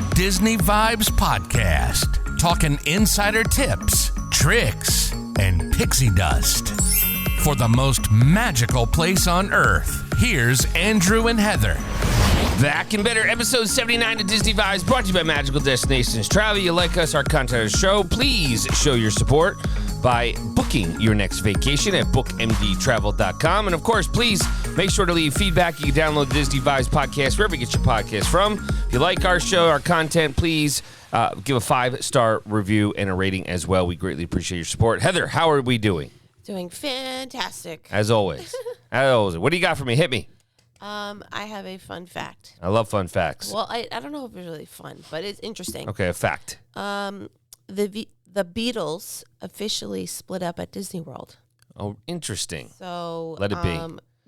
Disney Vibes Podcast, talking insider tips, tricks, and pixie dust. For the most magical place on earth, here's Andrew and Heather. Back and better, episode 79 of Disney Vibes, brought to you by Magical Destinations Travel. You like us, our content, our show, please show your support by booking your next vacation at bookmdtravel.com. And of course, please make sure to leave feedback. You can download the Disney Vibes podcast wherever you get your podcast from. If you like our show, our content, please give a 5-star review and a rating as well. We greatly appreciate your support. Heather, how are we doing? Doing fantastic. As always. As always. What do you got for me? Hit me. I have a fun fact. I love fun facts. Well, I don't know if it's really fun, but it's interesting. Okay, a fact. The Beatles officially split up at Disney World. Oh, interesting. So let it be.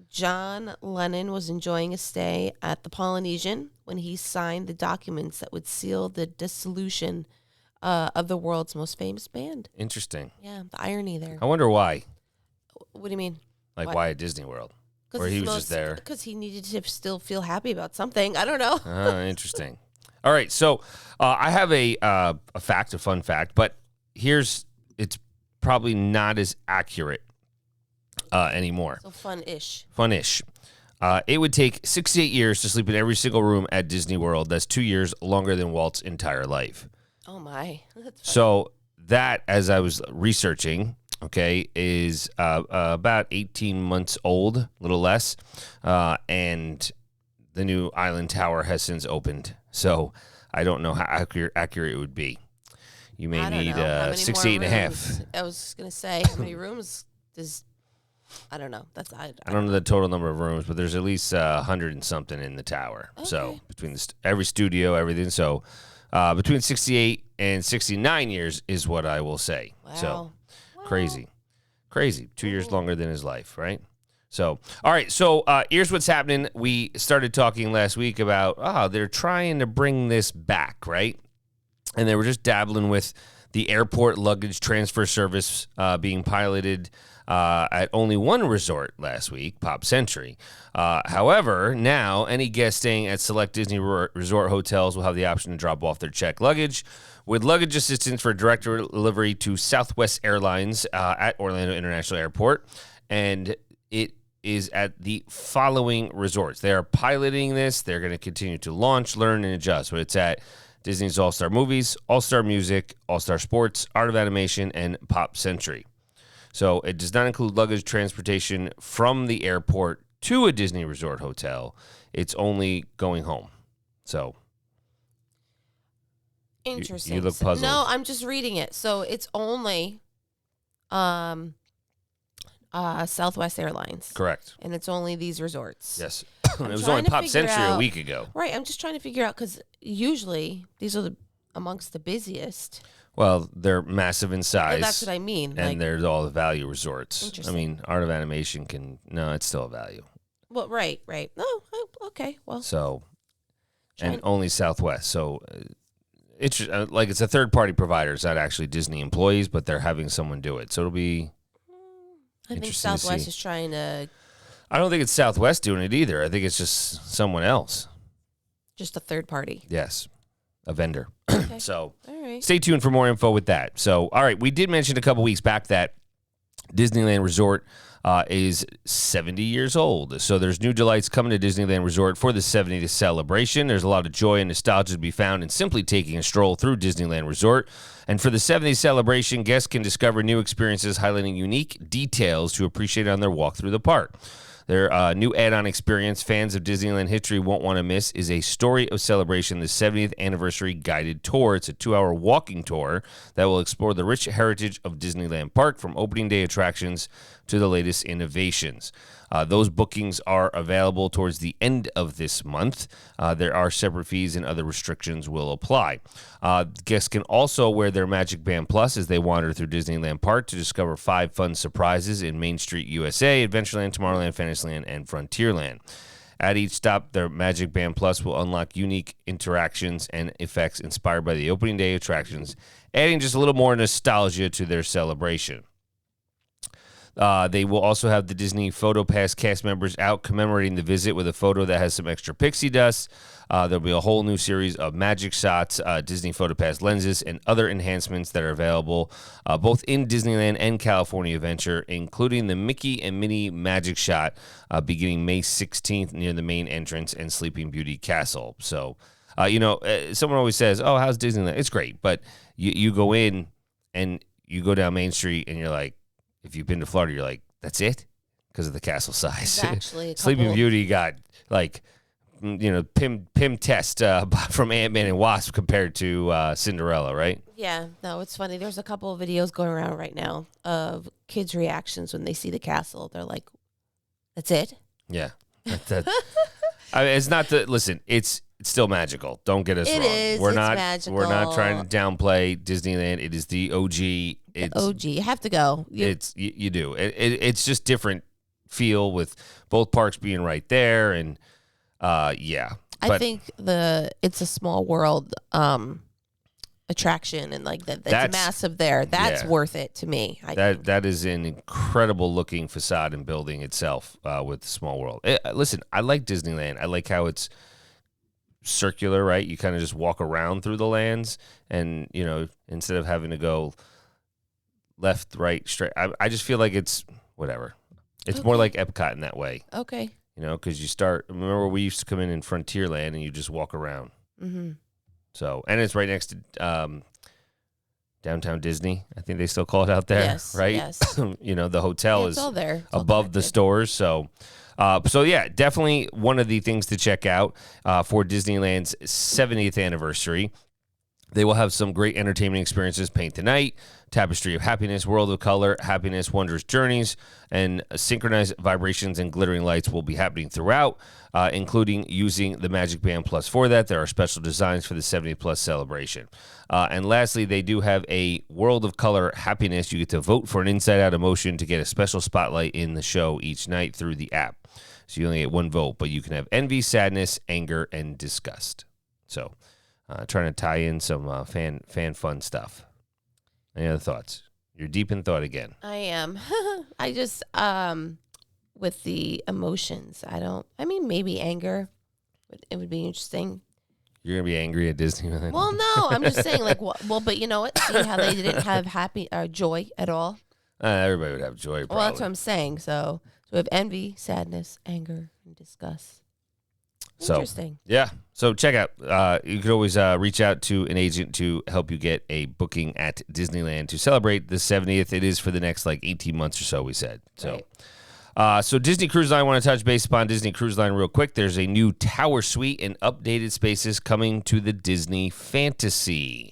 John Lennon was enjoying a stay at the Polynesian when he signed the documents that would seal the dissolution of the world's most famous band. Interesting. Yeah, the irony there. I wonder why. What do you mean? Like why at Disney World? Or he was just there? Because he needed to still feel happy about something. I don't know. Interesting. All right, so I have a fact, a fun fact, but it's probably not as accurate anymore. So fun-ish. Fun-ish. It would take 68 years to sleep in every single room at Disney World. That's 2 years longer than Walt's entire life. Oh, my. That's funny. So that, as I was researching, okay, is about 18 months old, a little less, and the new Island Tower has since opened. So I don't know how accurate it would be. You may need 68 and a half. I was going to say, how many rooms does... I don't know. I don't know the total number of rooms, but there's at least 100 and something in the tower. Okay. So between every studio, everything. So between 68 and 69 years is what I will say. Wow. So crazy. 2 years longer than his life, right? So, all right. So here's what's happening. We started talking last week about, they're trying to bring this back, right? And they were just dabbling with the airport luggage transfer service being piloted at only one resort last week, Pop Century. However, now any guest staying at select Disney resort hotels will have the option to drop off their checked luggage with luggage assistance for direct delivery to Southwest Airlines at Orlando International Airport. And it is at the following resorts. They are piloting this. They're going to continue to launch, learn, and adjust. But it's at Disney's All-Star Movies, All-Star Music, All-Star Sports, Art of Animation, and Pop Century. So it does not include luggage transportation from the airport to a Disney resort hotel. It's only going home. So interesting. You look puzzled. No, I'm just reading it. So it's only Southwest Airlines. Correct. And it's only these resorts. Yes. It was only Pop Century a week ago. Right. I'm just trying to figure out because usually these are amongst the busiest. Well, they're massive in size. Well, that's what I mean. And they're all the value resorts. Interesting. I mean, Art of Animation it's still a value. Well, right. Oh, okay. Well. So, and only Southwest. So, it's a third-party provider. It's not actually Disney employees, but they're having someone do it. So, it'll be I think Southwest is trying to... I don't think it's Southwest doing it either. I think it's just someone else. Just a third party. Yes. A vendor. Okay. So all right. Stay tuned for more info with that. So, all right, we did mention a couple weeks back that Disneyland Resort is 70 years old. So there's new delights coming to Disneyland Resort for the 70th celebration. There's a lot of joy and nostalgia to be found in simply taking a stroll through Disneyland Resort. And for the 70th celebration, guests can discover new experiences highlighting unique details to appreciate on their walk through the park. Their new add-on experience fans of Disneyland history won't want to miss is a Story of Celebration, the 70th Anniversary Guided Tour. It's a 2-hour walking tour that will explore the rich heritage of Disneyland Park from opening day attractions to the latest innovations. Those bookings are available towards the end of this month. There are separate fees and other restrictions will apply. Guests can also wear their Magic Band Plus as they wander through Disneyland Park to discover 5 fun surprises in Main Street USA, Adventureland, Tomorrowland, Fantasyland, and Frontierland. At each stop, their Magic Band Plus will unlock unique interactions and effects inspired by the opening day attractions, adding just a little more nostalgia to their celebration. They will also have the Disney Photo Pass cast members out commemorating the visit with a photo that has some extra pixie dust. There'll be a whole new series of magic shots, Disney Photo Pass lenses, and other enhancements that are available both in Disneyland and California Adventure, including the Mickey and Minnie magic shot beginning May 16th near the main entrance and Sleeping Beauty Castle. So, someone always says, oh, how's Disneyland? It's great. But you go in and you go down Main Street and you're like, if you've been to Florida, you're like, that's it? Because of the castle size. It's actually Sleeping Beauty got Pym test from Ant-Man and Wasp compared to Cinderella, right? Yeah, no, it's funny. There's a couple of videos going around right now of kids' reactions when they see the castle. They're like, that's it? Yeah. It's not listen, it's still magical. Don't get us wrong. It's magical. We're not trying to downplay Disneyland. It is the OG. It's OG. You have to go. You do. It's just different feel with both parks being right there, and yeah. I think It's a Small World attraction, and like that's massive there. That's worth it to me. That is an incredible looking facade and building itself with Small World. Listen, I like Disneyland. I like how it's circular, right? You kind of just walk around through the lands, and instead of having to go left, right, straight. I just feel like it's whatever. It's more like Epcot in that way. Okay. Because remember we used to come in Frontierland and you just walk around. Mm-hmm. So, and it's right next to Downtown Disney. I think they still call it out there, yes, right? Yes. The hotel is all there. It's above the stores. So yeah, definitely one of the things to check out for Disneyland's 70th anniversary. They will have some great entertainment experiences, Paint the Night, Tapestry of Happiness, World of Color, Happiness, Wondrous Journeys, and synchronized vibrations and glittering lights will be happening throughout, including using the Magic Band Plus for that. There are special designs for the 70th Plus celebration. And lastly, they do have a World of Color Happiness. You get to vote for an inside-out emotion to get a special spotlight in the show each night through the app. So you only get one vote, but you can have envy, sadness, anger, and disgust. So trying to tie in some fan fun stuff. Any other thoughts? You're deep in thought again. I am. I just with the emotions. Maybe anger. It would be interesting. You're gonna be angry at Disneyland. Well, no, I'm just saying. But you know what? See how they didn't have joy at all. Everybody would have joy. Probably. Well, that's what I'm saying. So we have envy, sadness, anger, and disgust. Interesting. Yeah. So check out. You could always reach out to an agent to help you get a booking at Disneyland to celebrate the 70th. It is for the next 18 months or so, we said. So, so Disney Cruise Line, I want to touch base upon Disney Cruise Line real quick. There's a new Tower Suite and updated spaces coming to the Disney Fantasy.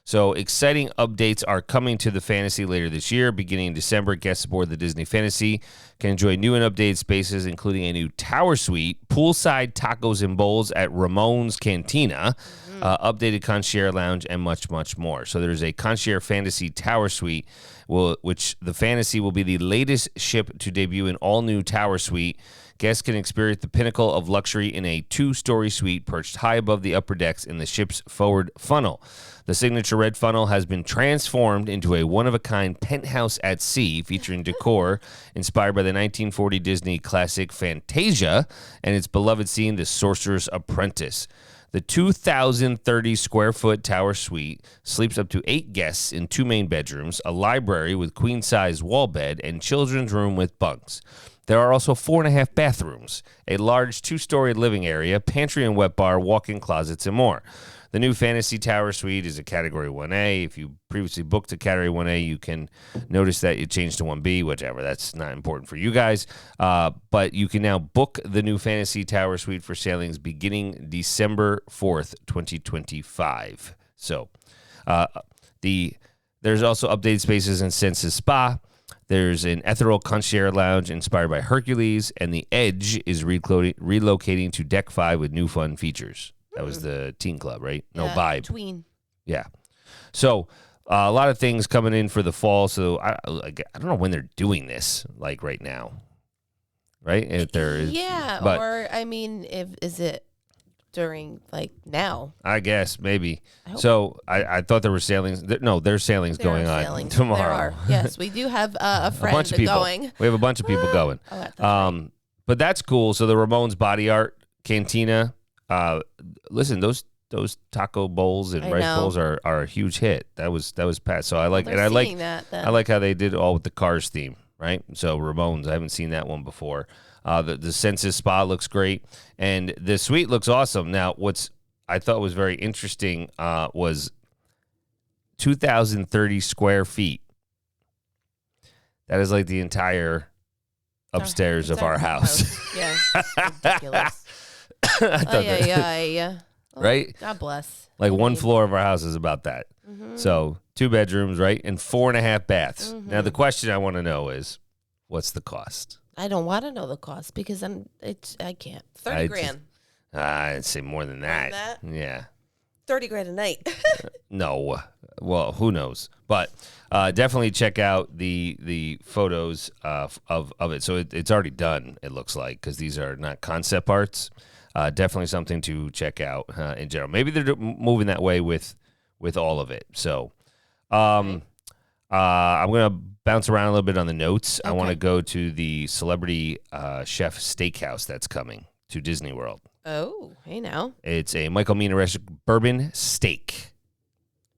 So exciting updates are coming to the Fantasy later this year. Beginning in December, guests aboard the Disney Fantasy can enjoy new and updated spaces, including a new Tower Suite, poolside tacos and bowls at Ramon's Cantina, updated concierge lounge, and much, much more. So there's a concierge Fantasy Tower Suite, which the Fantasy will be the latest ship to debut in all-new Tower Suite. Guests can experience the pinnacle of luxury in a 2-story suite perched high above the upper decks in the ship's forward funnel. The signature red funnel has been transformed into a one-of-a-kind penthouse at sea featuring decor inspired by the 1940 Disney classic Fantasia and its beloved scene, The Sorcerer's Apprentice. The 2,030-square-foot Tower Suite sleeps up to 8 guests in 2 main bedrooms, a library with queen-size wall bed, and children's room with bunks. There are also 4.5 bathrooms, a large 2-story living area, pantry and wet bar, walk-in closets, and more. The new Fantasy Tower Suite is a Category 1A. If you previously booked a Category 1A, you can notice that it changed to 1B, whichever. That's not important for you guys. But you can now book the new Fantasy Tower Suite for sailings beginning December 4th, 2025. So there's also updated spaces in Senses Spa. There's an ethereal concierge lounge inspired by Hercules, and the Edge is relocating to Deck 5 with new fun features. That was the teen club, right? No, Vibe. Tween. Yeah. So a lot of things coming in for the fall. So I don't know when they're doing this, right now. Right? If there is, yeah. but, or, is it during like now. I guess maybe. hope- So I thought there were sailings. No, there's sailings There going are on sailings. tomorrow. There are. Yes, we do have a A friend bunch of people. going. We have a bunch of people going. Oh, that's right. But that's cool. So the Ramones Body Art Cantina. Listen, those taco bowls and I rice know. bowls are a huge hit. That was past. So I like, They're and I like seeing that, then. I like how they did all with the Cars theme, right? So Ramones, I haven't seen that one before. The Senses Spa looks great, and the suite looks awesome. Now, what's I thought was very interesting was 2,030 square feet. That is like the entire upstairs of our house. Yeah, it's ridiculous. I thought that- yeah. Right? God bless. Like one mean- floor of our house is about that. So 2 bedrooms, right? And 4.5 baths. Now, the question I want to know is, what's the cost? I don't want to know the cost because I can't. 30 grand. I'd say more than that. that? Yeah. 30 grand a night. No. Well, who knows? But definitely check out the photos of it. So it's already done, it looks like, because these are not concept arts. Definitely something to check out in general. Maybe they're moving that way with all of it. So I'm going to bounce around a little bit on the notes. I want to go to the celebrity chef steakhouse that's coming to Disney World. Oh, hey now. It's a Michael Mina restaurant, Bourbon Steak.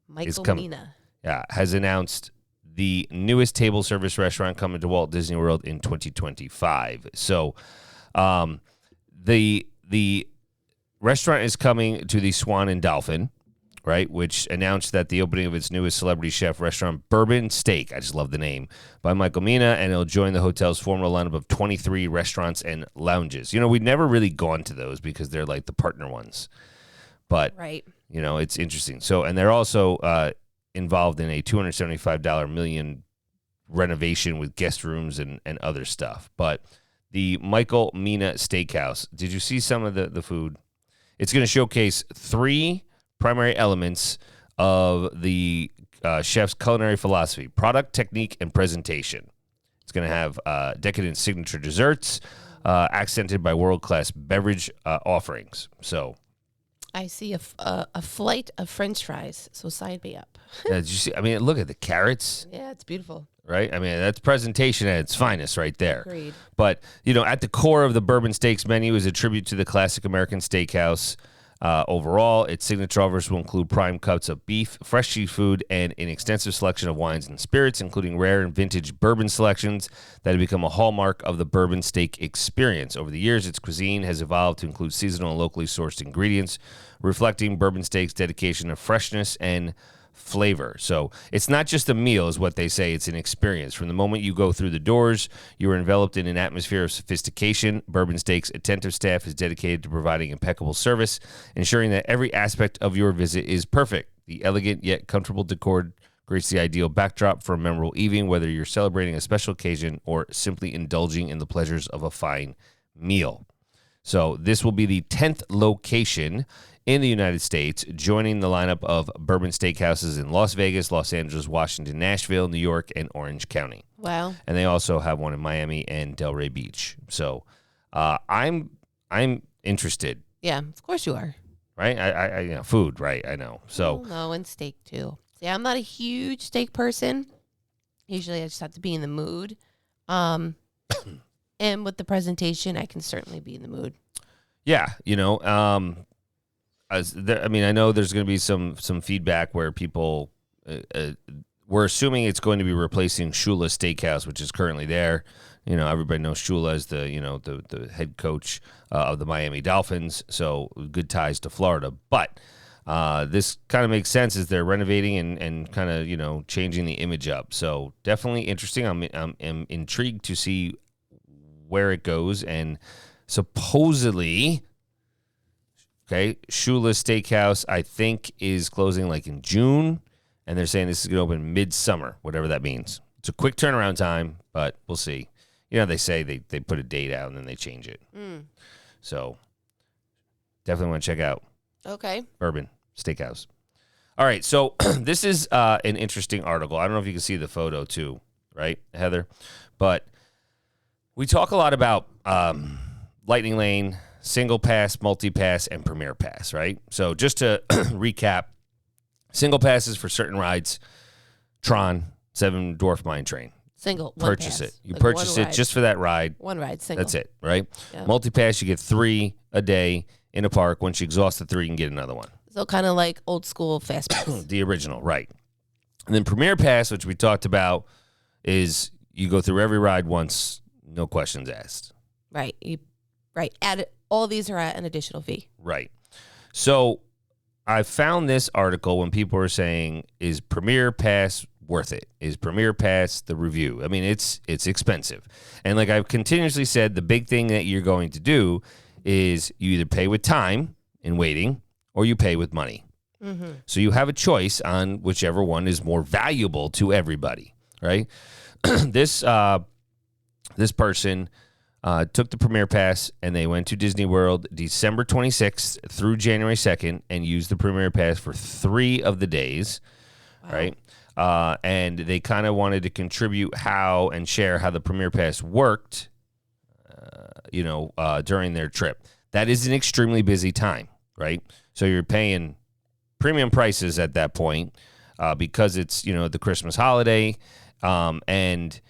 Michael Mina. Yeah, has announced the newest table service restaurant coming to Walt Disney World in 2025. So the restaurant is coming to the Swan and Dolphin, right, which announced that the opening of its newest celebrity chef restaurant, Bourbon Steak, I just love the name, by Michael Mina, and it'll join the hotel's former lineup of 23 restaurants and lounges. You know, we've never really gone to those because they're like the partner ones. But, Right. you know, it's interesting. So, and they're also involved in a $275 million renovation with guest rooms and other stuff. But the Michael Mina Steakhouse, did you see some of the food? It's going to showcase 3 primary elements of the chef's culinary philosophy: product, technique, and presentation. It's going to have decadent signature desserts, accented by world-class beverage offerings. So, I see a flight of French fries. So sign me up. did you see? I mean, look at the carrots, Yeah, it's beautiful. right? I mean, that's presentation at its finest right there. Agreed. But, you know, at the core of the Bourbon Steaks menu is a tribute to the classic American steakhouse. Overall, its signature offers will include prime cuts of beef, fresh seafood, and an extensive selection of wines and spirits, including rare and vintage bourbon selections that have become a hallmark of the Bourbon Steak experience. Over the years, its cuisine has evolved to include seasonal and locally sourced ingredients, reflecting Bourbon Steak's dedication to freshness and flavor. So it's not just a meal, is what they say. It's an experience. From the moment you go through the doors, you are enveloped in an atmosphere of sophistication. Bourbon Steak's attentive staff is dedicated to providing impeccable service, ensuring that every aspect of your visit is perfect. The elegant yet comfortable decor creates the ideal backdrop for a memorable evening, whether you're celebrating a special occasion or simply indulging in the pleasures of a fine meal. So this will be the 10th location in the United States, joining the lineup of Bourbon Steakhouses in Las Vegas, Los Angeles, Washington, Nashville, New York, and Orange County. Wow. And they also have one in Miami and Delray Beach. So I'm interested, Yeah, of course you are. right? I you know, food, right? I know. So No, and steak too. See, I'm not a huge steak person. Usually I just have to be in the mood. And with the presentation, I can certainly be in the mood. yeah, you know, I mean, I know there's going to be some feedback where people we're assuming it's going to be replacing Shula Steakhouse, which is currently there. You know, everybody knows Shula as the head coach of the Miami Dolphins, so good ties to Florida. But this kind of makes sense as they're renovating and kind of, you know, changing the image up. So definitely interesting. I'm intrigued to see where it goes. And supposedly, okay, Shula Steakhouse, I think, is closing like in June, and they're saying this is going to open midsummer, whatever that means. It's a quick turnaround time, but we'll see. You know, they say they put a date out and then they change it. So definitely want to check out Okay. Bourbon Steakhouse. All right, so this is an interesting article. I don't know if you can see the photo too, right, Heather? But we talk a lot about Lightning Lane, single pass, multi-pass, and premier pass, right? So just to recap, single passes for certain rides, Tron, Seven Dwarf Mine Train. Single. Purchase pass. it. You Like purchase one it ride. just for that ride. One ride, single. That's it, right? Yeah. Multi-pass, you get 3 a day in a park. Once you exhaust the 3, you can get another one. So kind of like old school fast pass. The original, right. And then Premier Pass, which we talked about, is you go through every ride once, no questions asked. Right. All these are at an additional fee. Right. So I found this article when people were saying, is Premier Pass worth it? Is Premier Pass the review? I mean, it's expensive. And like I've continuously said, the big thing that you're going to do is you either pay with time in waiting or you pay with money. Mm-hmm. So you have a choice on whichever one is more valuable to everybody, right? This person took the Premier Pass and they went to Disney World December 26th through January 2nd and used the Premier Pass for 3 of the days, right? And they kind of wanted to contribute and share how the Premier Pass worked, during their trip. That is an extremely busy time, right? So you're paying premium prices at that point because it's, the Christmas holiday. And,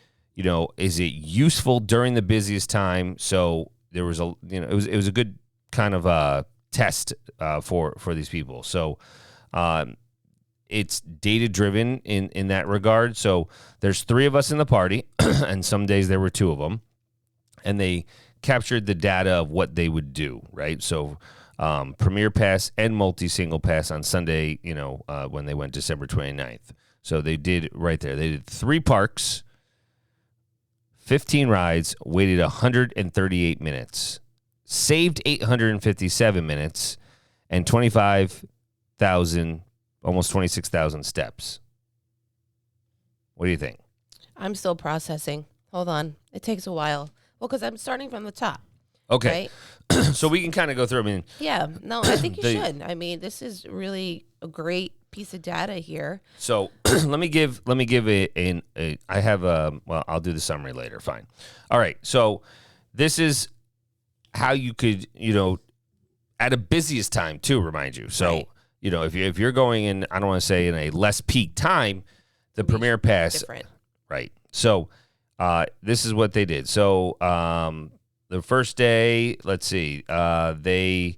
is it useful during the busiest time? So there was it was a good kind of test for these people. So it's data driven in that regard. So there's 3 of us in the party and some days there were 2 of them and they captured the data of what they would do. Right. So Premier Pass and multi-single pass on Sunday, when they went December 29th. So they did right there. They did 3 parks, 15 rides, waited 138 minutes, saved 857 minutes, and 25,000, almost 26,000 steps. What do you think? I'm still processing. Hold on. It takes a while. Well, because I'm starting from the top. Okay. Right? So we can kind of go through. I mean, Yeah. No, I think you should. I mean, this is really a great piece of data here. so let me give I have I'll do the summary later. Fine. All right. So this is how you could, at a busiest time too, remind you. So, Right. if you're going in, I don't want to say in a less peak time, the Premier Pass. Different. Right. So this is what they did. So the first day, let's see, the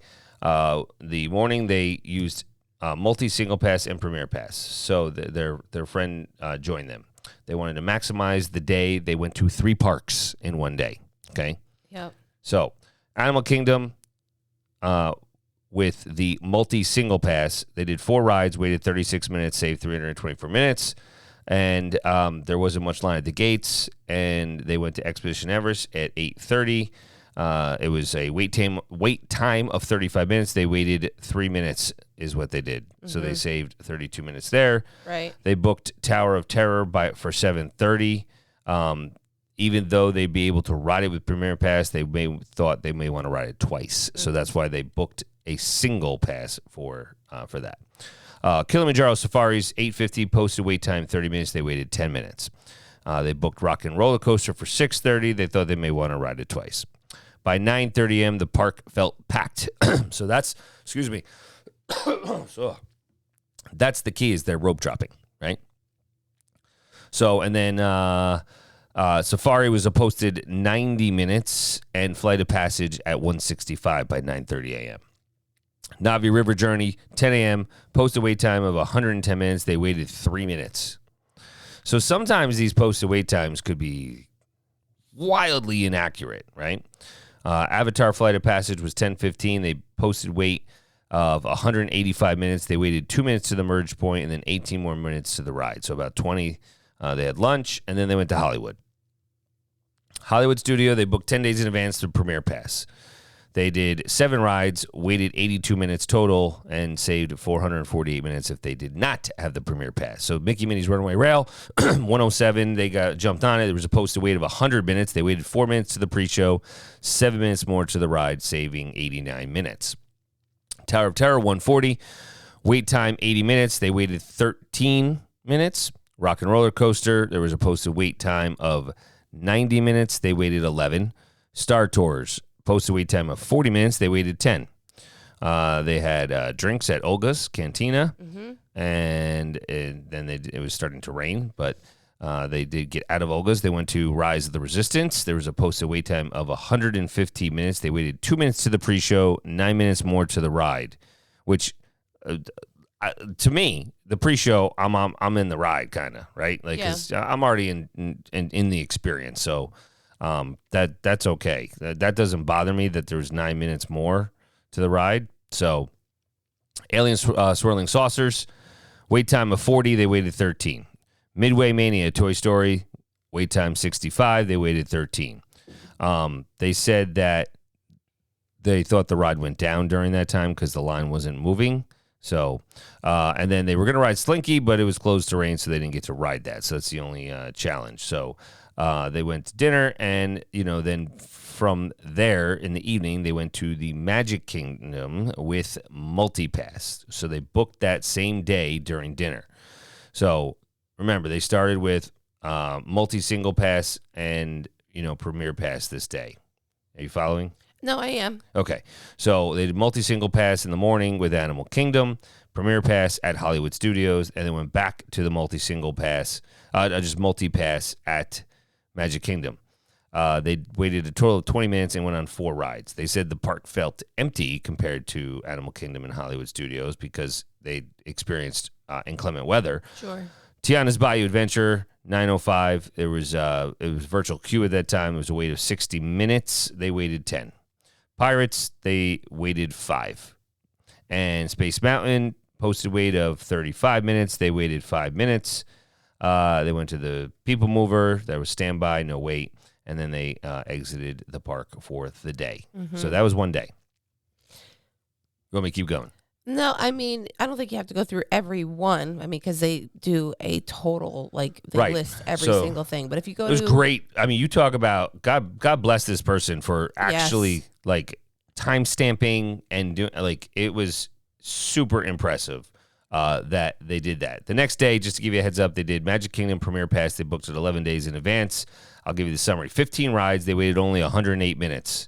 morning they used multi-single pass and Premier Pass. So their friend joined them. They wanted to maximize the day. They went to 3 parks in one day. Okay. Yep. So Animal Kingdom, with the multi-single pass, they did 4 rides, waited 36 minutes, saved 324 minutes. And there wasn't much line at the gates, and they went to Expedition Everest at 8:30. It was a wait time of 35 minutes. They waited 3 minutes is what they did. So they saved 32 minutes there. Right. They booked Tower of Terror for 7:30. Even though they'd be able to ride it with Premier Pass, they thought they may want to ride it twice. So that's why they booked a single pass for that. Kilimanjaro Safaris, 8:50, posted wait time 30 minutes. They waited 10 minutes. They booked Rock and Roller Coaster for 6:30. They thought they may want to ride it twice. By 9:30 a.m., the park felt packed. So that's, excuse me. So that's the key, is their rope dropping, right? So, and then Safari was posted 90 minutes and Flight of Passage at 1:65 by 9:30 a.m. Navi River Journey, 10 a.m., posted wait time of 110 minutes. They waited 3 minutes. So sometimes these posted wait times could be wildly inaccurate, right? Avatar Flight of Passage was 10:15. They posted wait of 185 minutes. They waited 2 minutes to the merge point and then 18 more minutes to the ride. So about 20. They had lunch, and then they went to Hollywood. Hollywood Studio, they booked 10 days in advance through Premier Pass. They did 7 rides, waited 82 minutes total, and saved 448 minutes if they did not have the Premier Pass. So Mickey Minnie's Runaway Rail, 107, they got jumped on it. There was a posted wait of 100 minutes. They waited 4 minutes to the pre-show, 7 minutes more to the ride, saving 89 minutes. Tower of Terror, 140, wait time 80 minutes. They waited 13 minutes. Rock and Roller Coaster, there was a posted wait time of 90 minutes. They waited 11. Star Tours, posted wait time of 40 minutes. They waited 10. They had drinks at Olga's Cantina, and then it was starting to rain, but they did get out of Olga's. They went to Rise of the Resistance. There was a posted wait time of 150 minutes. They waited 2 minutes to the pre-show, 9 minutes more to the ride, which to me, the pre-show, I'm in the ride kind of, right? Like, 'cause I'm already in the experience, so that's okay. That doesn't bother me that there's 9 minutes more to the ride. So, Alien Swirling Saucers, wait time of 40, they waited 13. Midway Mania, Toy Story, wait time 65, they waited 13. They said that they thought the ride went down during that time because the line wasn't moving. So, and then they were going to ride Slinky, but it was closed to rain, so they didn't get to ride that. So that's the only challenge. So they went to dinner, and, then from there in the evening, they went to the Magic Kingdom with Multipass. So they booked that same day during dinner. So remember, they started with multi-single pass and, Premier Pass this day. Are you following? No, I am. Okay. So they did multi-single pass in the morning with Animal Kingdom, Premier Pass at Hollywood Studios, and then went back to the multi-single pass, just multi-pass at Magic Kingdom. They waited a total of 20 minutes and went on 4 rides. They said the park felt empty compared to Animal Kingdom and Hollywood Studios because they experienced inclement weather. Sure. Tiana's Bayou Adventure, 9:05. It was virtual queue at that time. It was a wait of 60 minutes. They waited 10. Pirates, they waited 5. And Space Mountain, posted wait of 35 minutes. They waited 5 minutes. They went to the People Mover. There was standby, no wait. And then they exited the park for the day. So that was one day. You want me to keep going? No, I mean, I don't think you have to go through every one. I mean, because they do a total, they list every single thing. But if you go it was great. I mean, you talk about, God bless this person for actually, time stamping and doing, it was super impressive that they did that. The next day, just to give you a heads up, they did Magic Kingdom Premier Pass. They booked it 11 days in advance. I'll give you the summary. 15 rides. They waited only 108 minutes,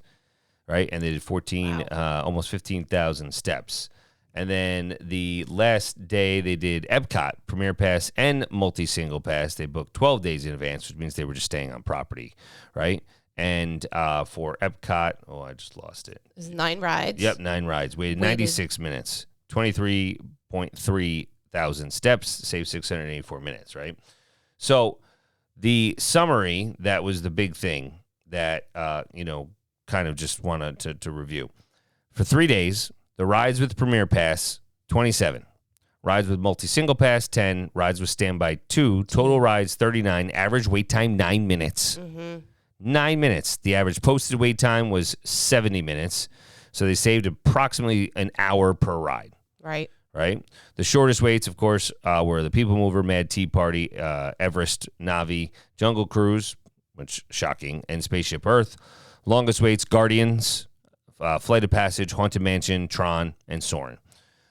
right? And they did almost 15,000 steps. And then the last day, they did Epcot, Premier Pass, and Multi-Single Pass. They booked 12 days in advance, which means they were just staying on property, right? And for Epcot, I just lost it. There's 9 rides. Yep, 9 rides. Waited 96 minutes, 23.3 thousand steps, saved 684 minutes, right? So the summary, that was the big thing that, kind of just wanted to review. For 3 days, the rides with Premier Pass, 27. Rides with Multi-Single Pass, 10. Rides with Standby, 2. Total rides, 39. Average wait time, 9 minutes. 9 minutes. The average posted wait time was 70 minutes. So they saved approximately an hour per ride. Right. The shortest waits, of course, were the People Mover, Mad Tea Party, Everest, Navi, Jungle Cruise, which shocking, and Spaceship Earth. Longest waits, Guardians, Flight of Passage, Haunted Mansion, Tron, and Soarin'.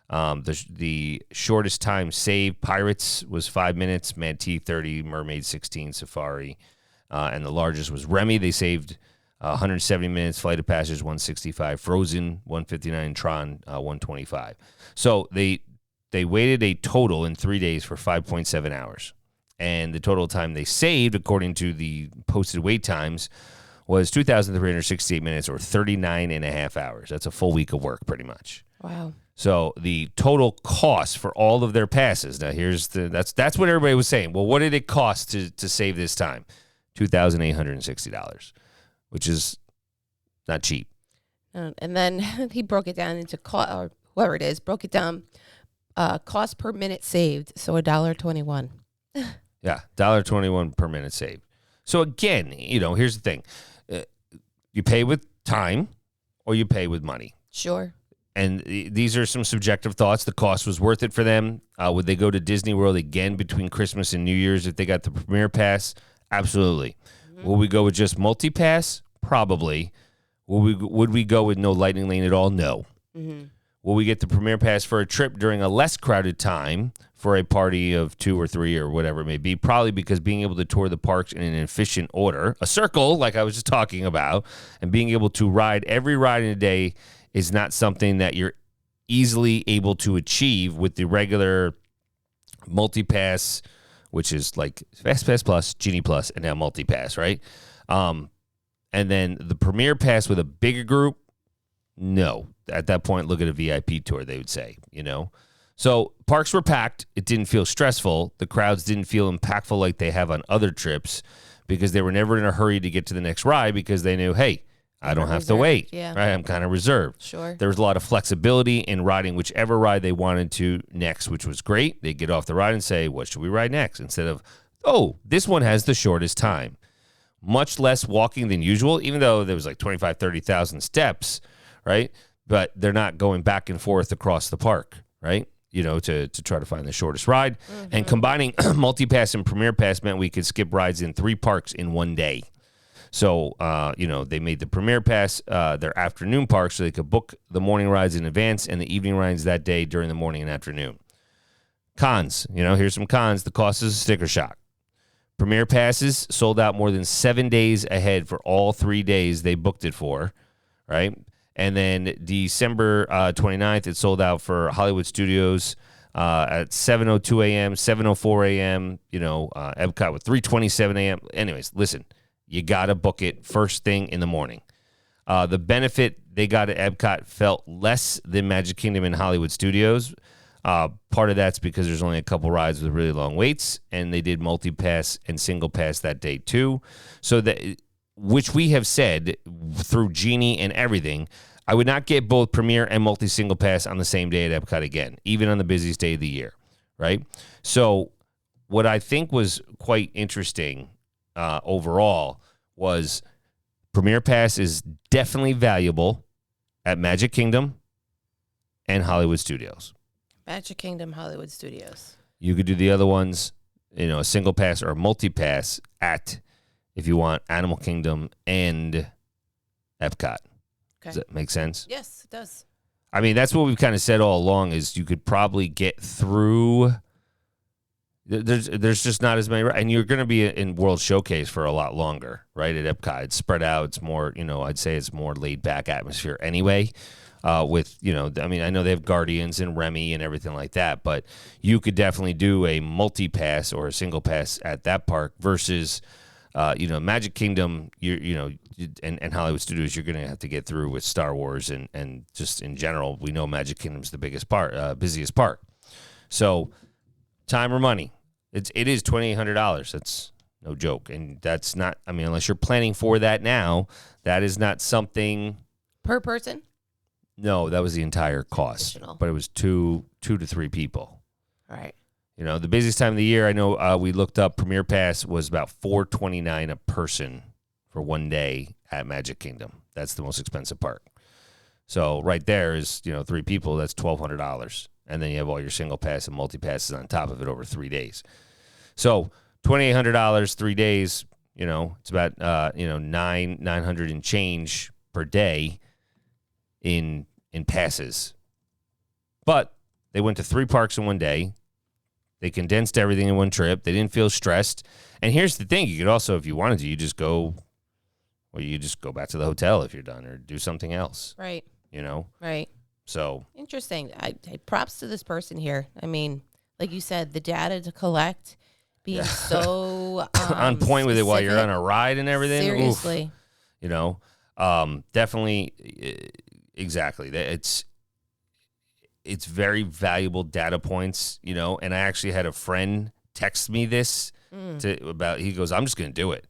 The shortest time saved, Pirates was 5 minutes, Mad Tea 30, Mermaid 16, Safari, and the largest was Remy. They saved 170 minutes, Flight of Passage 165, Frozen 159, Tron 125. So they waited a total in 3 days for 5.7 hours. And the total time they saved, according to the posted wait times, was 2,368 minutes or 39 and a half hours. That's a full week of work, pretty much. Wow. So the total cost for all of their passes, now that's what everybody was saying. Well, what did it cost to save this time? $2,860, which is not cheap. And then he broke it down into or whoever it is, broke it down cost per minute saved. So $1.21. Yeah, $1.21 per minute saved. So again, here's the thing. You pay with time or you pay with money. Sure. And these are some subjective thoughts. The cost was worth it for them. Would they go to Disney World again between Christmas and New Year's if they got the Premier Pass? Absolutely. Will we go with just multi-pass? Probably. Would we go with no Lightning Lane at all? No. Will we get the Premier Pass for a trip during a less crowded time for a party of 2 or 3 or whatever it may be, probably because being able to tour the parks in an efficient order, a circle like I was just talking about, and being able to ride every ride in a day is not something that you're easily able to achieve with the regular multi-pass, which is like Fast Pass Plus, Genie Plus, and now multi-pass, right? And then the Premier Pass with a bigger group, no. At that point, look at a VIP tour, they would say, you know? So parks were packed. It didn't feel stressful. The crowds didn't feel impactful like they have on other trips because they were never in a hurry to get to the next ride because they knew, hey, I don't have to wait. Yeah. Right? I'm kind of reserved. Sure. There was a lot of flexibility in riding whichever ride they wanted to next, which was great. They get off the ride and say, what should we ride next? Instead of, oh, this one has the shortest time. Much less walking than usual, even though there was like 25, 30,000 steps, right? But they're not going back and forth across the park, right? You know, to try to find the shortest ride. Mm-hmm. And combining multi-pass and Premier Pass meant we could skip rides in 3 parks in one day. So, you know, they made the Premier Pass their afternoon park so they could book the morning rides in advance and the evening rides that day during the morning and afternoon. Cons, you know, here's some cons. The cost is a sticker shock. Premier Passes sold out more than 7 days ahead for all 3 days they booked it for, right? And then December 29th, it sold out for Hollywood Studios at 7:02 a.m., 7:04 a.m., you know, Epcot with 3:27 a.m. Anyways, listen, you got to book it first thing in the morning. The benefit they got at Epcot felt less than Magic Kingdom and Hollywood Studios. Part of that's because there's only a couple rides with really long waits, and they did multi-pass and single pass that day too. So that, which we have said through Genie and everything, I would not get both Premier and multi-single pass on the same day at Epcot again, even on the busiest day of the year, right? So what I think was quite interesting overall was Premier Pass is definitely valuable at Magic Kingdom and Hollywood Studios. Magic Kingdom, Hollywood Studios. You could do the other ones, you know, a single pass or a multi-pass at, if you want, Animal Kingdom and Epcot. Okay. Does that make sense? Yes, it does. I mean, that's what we've kind of said all along is you could probably get through. There's just not as many. And you're going to be in World Showcase for a lot longer, right, at Epcot. It's spread out. It's more, you know, I'd say it's more laid-back atmosphere anyway. With, you know, I mean, I know they have Guardians and Remy and everything like that, but you could definitely do a multi-pass or a single pass at that park versus, you know, Magic Kingdom, you know, and Hollywood Studios, you're going to have to get through with Star Wars and just in general, we know Magic Kingdom's the biggest part, busiest park. So time or money, it is $2,800. That's no joke. And that's not, I mean, unless you're planning for that now, that is not something. Per person? No, that was the entire cost, Additional. but it was two to 3 people. All right. You know, the busiest time of the year, I know we looked up, Premier Pass was about $429 a person for one day at Magic Kingdom. That's the most expensive park. So right there is, you know, 3 people, that's $1,200. And then you have all your single pass and multi-passes on top of it over 3 days. So $2,800, 3 days, you know, it's about, you know, $900 and change per day in passes. But they went to 3 parks in one day. They condensed everything in one trip. They didn't feel stressed. And here's the thing. You could also, if you wanted to, you just go back to the hotel if you're done or do something else. Right. You know? Right. So. Interesting. I props to this person here. I mean, like you said, the data to collect, being so on point with it while you're on specific. a ride and everything. Seriously. Oof. You know? Definitely, exactly. It's very valuable data points, you know, and I actually had a friend text me this he goes, I'm just going to do it.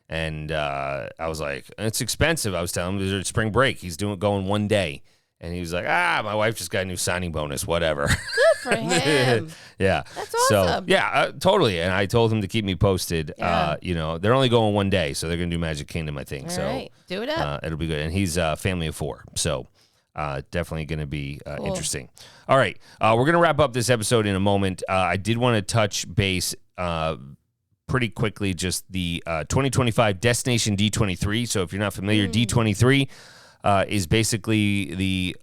And I was like, it's expensive. I was telling him there's spring break. He's going one day. And he was like, my wife just got a new signing bonus, whatever. Good for him. Yeah. That's awesome. So, yeah, totally. And I told him to keep me posted. Yeah. You know, they're only going one day, so they're going to do Magic Kingdom, I think. All right. Do it up. It'll be good. And he's a family of 4. So definitely going to be interesting. All right. We're going to wrap up this episode in a moment. I did want to touch base pretty quickly, just the 2025 Destination D23. So if you're not familiar, D23 is basically the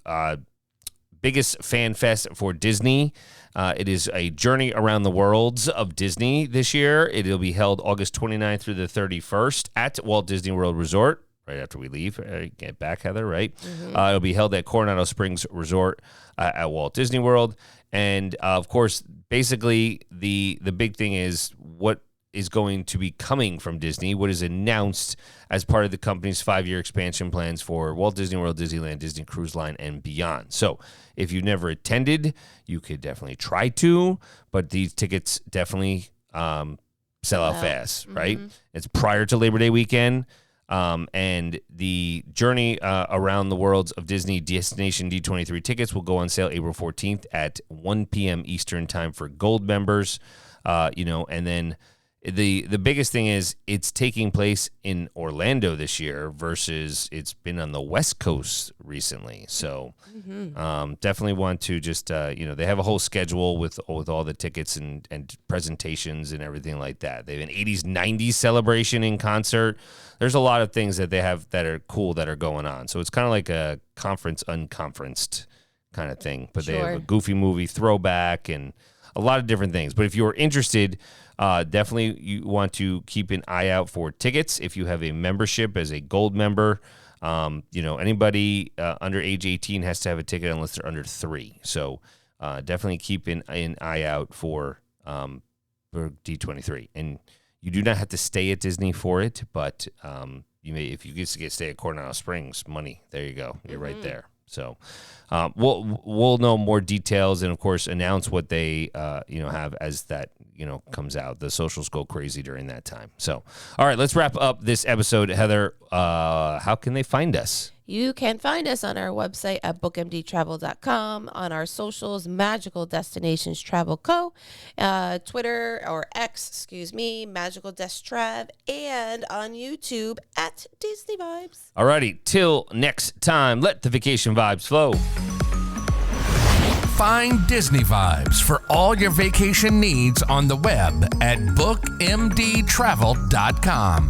biggest fan fest for Disney. It is a journey around the worlds of Disney this year. It'll be held August 29th through the 31st at Walt Disney World Resort. Right after we leave, get back, Heather, right? It'll be held at Coronado Springs Resort at Walt Disney World. And, of course, basically the big thing is what is going to be coming from Disney, what is announced as part of the company's 5-year expansion plans for Walt Disney World, Disneyland, Disney Cruise Line, and beyond. So if you've never attended, you could definitely try to, but these tickets definitely sell out fast, right? It's prior to Labor Day weekend. And the journey around the worlds of Disney Destination D23 tickets will go on sale April 14th at 1 p.m. Eastern time for gold members. And then the biggest thing is it's taking place in Orlando this year versus it's been on the West Coast recently. So definitely want to just, they have a whole schedule with all the tickets and presentations and everything like that. They have an 80s, 90s celebration in concert. There's a lot of things that they have that are cool that are going on. So it's kind of like a conference unconferenced kind of thing. But they have a Goofy movie throwback and a lot of different things. But if you're interested, definitely you want to keep an eye out for tickets. If you have a membership as a gold member, anybody under age 18 has to have a ticket unless they're under 3. So definitely keep an eye out for D23. And you do not have to stay at Disney for it, but you may, if you get to stay at Coronado Springs, money. There you go. You're right there. So we'll know more details and, of course, announce what they have as that comes out. The socials go crazy during that time. So, all right, let's wrap up this episode. Heather, how can they find us? You can find us on our website at bookmdtravel.com, on our socials, Magical Destinations Travel Co., Twitter or X, Magical Desk Trav, and on YouTube at Disney Vibes. All righty, till next time, let the vacation vibes flow. Find Disney Vibes for all your vacation needs on the web at bookmdtravel.com.